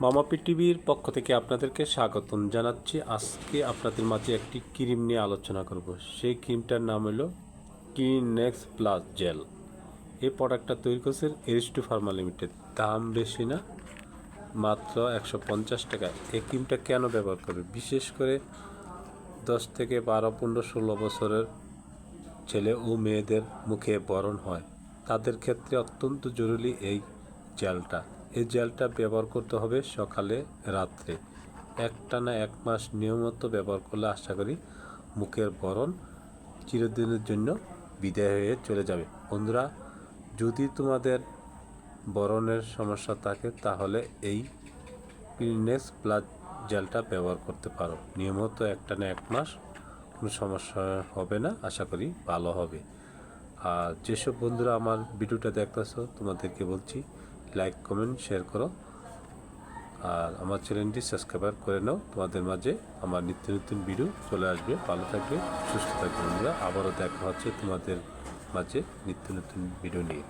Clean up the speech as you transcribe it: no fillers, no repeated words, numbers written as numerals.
মামাপি টিভির পক্ষ থেকে আপনাদেরকে স্বাগতম জানাচ্ছি। আজকে আপনাদের মাঝে একটি ক্রিম নিয়ে আলোচনা করব। সেই ক্রিমটার নাম হলো ক্লিনেক্স প্লাস জেল। এই প্রোডাক্টটা তৈরি করছে এরিস্টো ফার্মা লিমিটেড। দাম বেশি না, মাত্র 150 টাকা। এই ক্রিমটা কেন ব্যবহার করবে? বিশেষ করে 10 থেকে 12, 15, 16 বছরের ছেলে ও মেয়েদের মুখে ব্রণ হয়, তাদের ক্ষেত্রে অত্যন্ত জরুরি এই জেলটা। এই জেলটা ব্যবহার করতে হবে সকালে রাত্রে, একটানা 1 মাস নিয়মিত ব্যবহার করলে আশা করি মুখের ব্রণ চিরদিনের জন্য বিদায় হয়ে চলে যাবে। বন্ধুরা, যদি তোমাদের ব্রণের সমস্যা থাকে তাহলে এই ক্লিনেক্স প্লাস জেলটা ব্যবহার করতে পারো। নিয়মিত একটানা 1 মাস কোনো সমস্যা হবে না, আশা করি ভালো হবে। আর যেসব বন্ধুরা আমার ভিডিওটা দেখতেছো তোমাদেরকে বলছি, লাইক, কমেন্ট, শেয়ার করো। আর আমার চ্যানেলটি সাবস্ক্রাইব করে নাও। তোমাদের মাঝে আমার নিত্য নতুন ভিডিও চলে আসবে। ভালো থাকবে, সুস্থ থাকবে বন্ধুরা। আবারও দেখা হচ্ছে তোমাদের মাঝে নিত্য নতুন ভিডিও নিয়ে।